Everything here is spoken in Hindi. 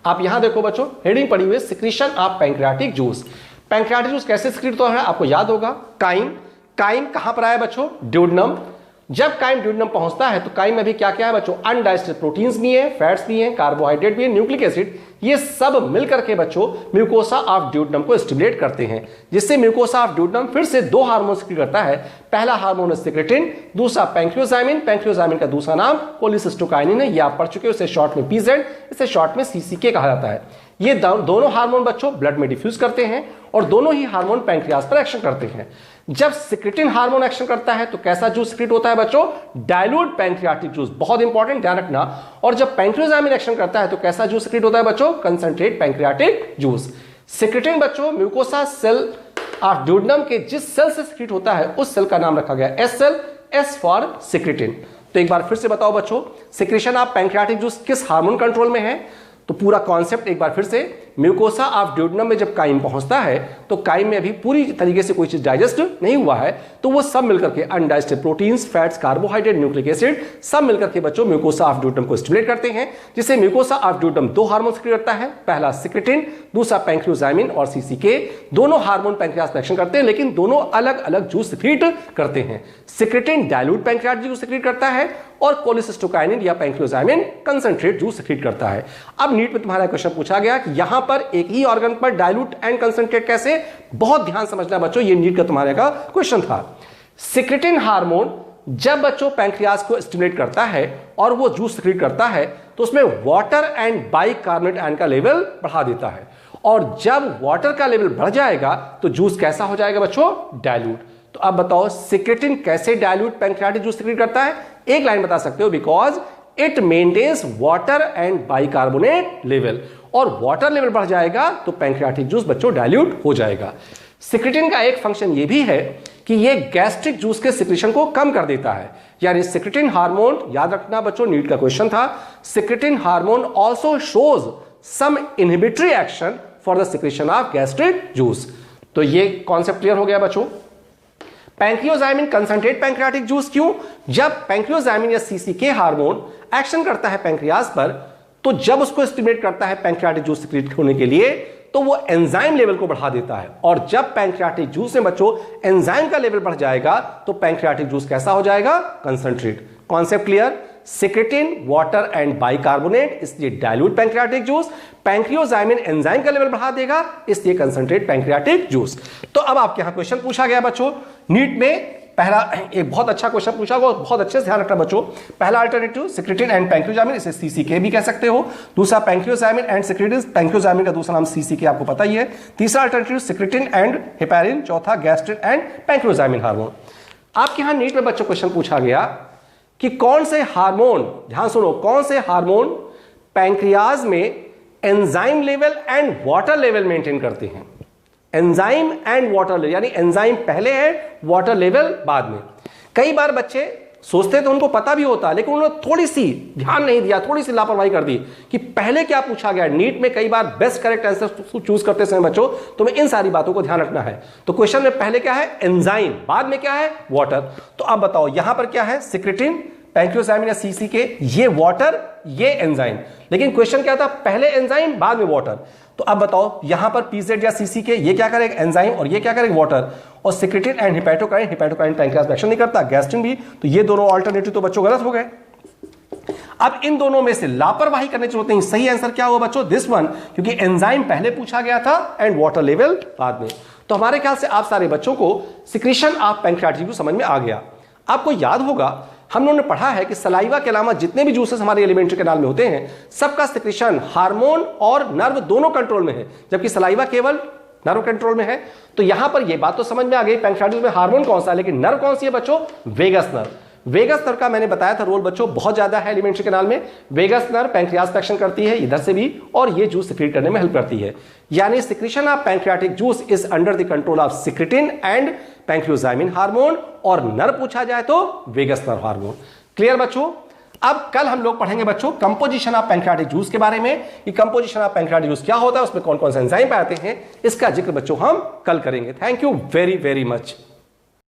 आप यहां देखो बच्चों, हेडिंग पड़ी हुई है secretion of pancreatic juice. Pancreatic juice कैसे सिक्रीट होता है आपको याद होगा, काइम। काइम कहां पर आया बच्चों, ड्यूडेनम। जब काइम ड्यूडेनम पहुंचता है तो काइम में भी क्या क्या है बच्चों, अनडाइजेस्टेड प्रोटीन्स भी हैं, फैट्स भी हैं, कार्बोहाइड्रेट भी है, न्यूक्लिक एसिड, ये सब मिलकर के बच्चों म्यूकोसा ऑफ ड्यूडेनम को स्टिमुलेट करते हैं, जिससे म्यूकोसा ऑफ ड्यूडेनम फिर से दो हार्मोन सिक्रीट करता है। पहला हार्मोन है सिक्रेटिन, दूसरा पैंक्रियोजाइमिन। पैंक्रियोजाइमिन का दूसरा नाम कोलिसिस्टोकाइनिन है, ये आप पढ़ चुके हो, इसे शॉर्ट में पीजेड, इसे शॉर्ट में सीसीके कहा जाता है। ये दोनों हार्मोन बच्चों ब्लड में डिफ्यूज करते हैं और दोनों ही हार्मोन पैंक्रियाज पर एक्शन करते हैं। जब सिक्रेटिन हार्मोन एक्शन करता है तो कैसा जूस सिक्रीट होता है बच्चों, डाइल्यूट पैंक्रियाटिक जूस, बहुत इंपॉर्टेंट, ध्यान रखना। और जब पैंक्रियोजाइमिन एक्शन करता है तो कैसा जूस सिक्रीट होता है बच्चों, कंसंट्रेट पैंक्रियाटिक जूस। सिक्रेटिन बच्चों म्यूकोसा सेल ऑफ ड्यूडेनम के जिस सेल से सिक्रीट होता है उस सेल का नाम रखा गया S cell, S for secretin. तो एक बार फिर से बताओ बच्चों, सिक्रेशन ऑफ पैंक्रियाटिक जूस किस हार्मोन कंट्रोल में है, तो पूरा कॉन्सेप्ट एक बार फिर से, म्यूकोसा ऑफ ड्यूडेनम में जब काइम पहुंचता है तो काइम में अभी पूरी तरीके से कोई चीज डाइजेस्ट नहीं हुआ है, तो वो सब मिलकर के undigested proteins, fats, carbohydrate, nucleic acid सब मिलकर के बच्चों म्यूकोसा ऑफ ड्यूडेनम को स्टिमुलेट करते हैं, जिससे म्यूकोसा ऑफ ड्यूडेनम दो हार्मोन सिक्रीट करता है, पहला सिक्रेटिन, दूसरा पैंक्रियोजाइमिन और सीसीके। दोनों हार्मोन पैंक्रियाज पर एक्शन करते हैं लेकिन दोनों अलग अलग जूस सिक्रीट करते हैं। Secretin dilute pancreatic juice secrete करता है और कोलिसिस्टोकाइनिन या पैंक्रियोजाइमिन कंसंट्रेट जूस सिक्रीट करता है। अब नीट में तुम्हारा क्वेश्चन पूछा गया कि यहां पर एक ही ऑर्गन पर डाइल्यूट एंड कंसंट्रेट कैसे, बहुत ध्यान समझना बच्चों, ये नीट का तुम्हारे का क्वेश्चन था। सिक्रेटिन हार्मोन जब बच्चों पैंक्रियाज को स्टिमुलेट करता है और वो जूस सिक्रीट करता है तो उसमें वाटर एंड बाइकार्बोनेट आयन का लेवल बढ़ा देता है, और जब वाटर का लेवल बढ़ जाएगा तो जूस कैसा हो जाएगा बच्चों, डाइल्यूट। तो अब बताओ सिक्रेटिन कैसे डाइल्यूट पैंक्रियाटिक जूस सिक्रीट करता है, एक लाइन बता सकते हो, because it maintains water and bicarbonate level, और वाटर लेवल बढ़ जाएगा तो पैंक्रियाटिक जूस बच्चों डाइल्यूट हो जाएगा। सिक्रेटिन का एक फंक्शन ये भी है कि ये गैस्ट्रिक जूस के सिक्रेशन को कम कर देता है, यानी सिक्रेटिन हार्मोन, याद रखना बच्चों नीट का क्वेश्चन था, secretin hormone also shows some inhibitory action for the secretion of gastric juice. तो ये कॉन्सेप्ट क्लियर हो गया बच्चों। पैंक्रियोजाइमिन कंसंट्रेट पैंक्रियाटिक जूस क्यों, जब पैंक्रियोजाइमिन या सीसीके हार्मोन एक्शन करता है पैंक्रियाज पर, तो जब उसको स्टिमुलेट करता है पैंक्रियाटिक जूस सिक्रीट होने के लिए तो वो एंजाइम लेवल को बढ़ा देता है, और जब पैंक्रियाटिक जूस में बच्चों एंजाइम का लेवल बढ़ जाएगा तो पैंक्रियाटिक जूस कैसा हो जाएगा, concentrate. Concept clear. Secretin water and bicarbonate, इसलिए डाइल्यूट पैंक्रियाटिक जूस। पैंक्रियोजाइमिन एंजाइम का लेवल बढ़ा देगा, इसलिए कंसंट्रेट पैंक्रियाटिक जूस। तो अब आपके यहां क्वेश्चन पूछा गया बच्चों नीट में, पहला एक बहुत अच्छा क्वेश्चन पूछा गया, बहुत अच्छे से ध्यान रखना बच्चों। पहला अल्टरनेटिव सिक्रेटिन एंड पैंक्रियोजाइमिन, इसे सीसीके भी कह सकते हो। दूसरा पैंक्रियोजाइमिन एंड सिक्रेटिन, पैंक्रियोजाइमिन का दूसरा नाम सीसीके आपको पता ही है। तीसरा अल्टरनेटिव सिक्रेटिन एंड हेपेरिन, चौथा गैस्ट्रिन एंड पैंक्रियोजाइमिन हार्मोन। आपके यहां नीट में बच्चों क्वेश्चन पूछा गया कि कौन से हार्मोन, ध्यान सुनो, कौन से हार्मोन पैंक्रियाज में enzyme level and water level maintain करते हैं। एंजाइम एंड वाटर लेवल, यानी एंजाइम पहले है, वाटर लेवल बाद में। कई बार बच्चे सोचते तो उनको पता भी होता, लेकिन उन्होंने थोड़ी सी ध्यान नहीं दिया, थोड़ी सी लापरवाही कर दी कि पहले क्या पूछा गया। नीट में कई बार बेस्ट करेक्ट आंसर चूज करते समय बच्चों तुम्हें इन सारी बातों को ध्यान रखना है। तो क्वेश्चन में पहले क्या है, एंजाइम, बाद में क्या है, वाटर। तो अब बताओ यहां पर क्या है, सिक्रेटिन, पैंक्रियोजाइमिन या सीसीके, ये वाटर, ये एंजाइम। लेकिन क्वेश्चन क्या था, पहले एंजाइम बाद में वाटर। तो अब बताओ यहां पर पीजेड या सीसीके, ये क्या करेगा, एंजाइम, और ये क्या करेगा, वाटर। और सिक्रेटिन एंड हेपेटोकाइन, हेपेटोकाइन पैंक्रियाज में एक्शन नहीं करता, गैस्ट्रिन भी। तो ये दोनों अल्टरनेटिव तो बच्चों गलत हो गए। अब इन दोनों में से लापरवाही करने की जरूरत नहीं, सही आंसर क्या हुआ बच्चों, दिस वन, क्योंकि एंजाइम पहले पूछा गया था एंड वाटर लेवल बाद में। तो हमारे ख्याल से आप सारे बच्चों को सिक्रीशन ऑफ पैंक्रियाटिक जूस समझ में आ गया। आपको याद होगा हम लोगों ने पढ़ा है कि सलाइवा के अलावा जितने भी जूसेस हमारे एलिमेंट्री कैनाल में होते हैं सबका सिक्रीशन हार्मोन और नर्व दोनों कंट्रोल में है, जबकि सलाइवा केवल नर्व कंट्रोल में है। तो यहां पर यह बात तो समझ में आ गई पैंक्रियाटिक में हार्मोन कौन सा है, लेकिन नर्व कौन सी है बच्चों, वेगस नर्व। वेगस नर्व का मैंने बताया था रोल बच्चों बहुत ज्यादा है एलिमेंट्री कैनाल में। वेगस नर्व पैंक्रियाज पे एक्शन करती है इधर से भी, और ये जूस सिक्रीट करने में हेल्प करती है। यानी secretion of pancreatic juice is under the control of secretin and pancreozymin hormone, और नर्व पूछा जाए तो वेगस नर्व हार्मोन। क्लियर बच्चों। अब कल हम लोग पढ़ेंगे बच्चों कंपोजिशन ऑफ पैंक्रियाटिक जूस के बारे में, कि कंपोजिशन ऑफ पैंक्रियाटिक जूस क्या होता है, उसमें कौन कौन से एंजाइम पाए जाते हैं, इसका जिक्र बच्चों हम कल करेंगे। Thank you very very much.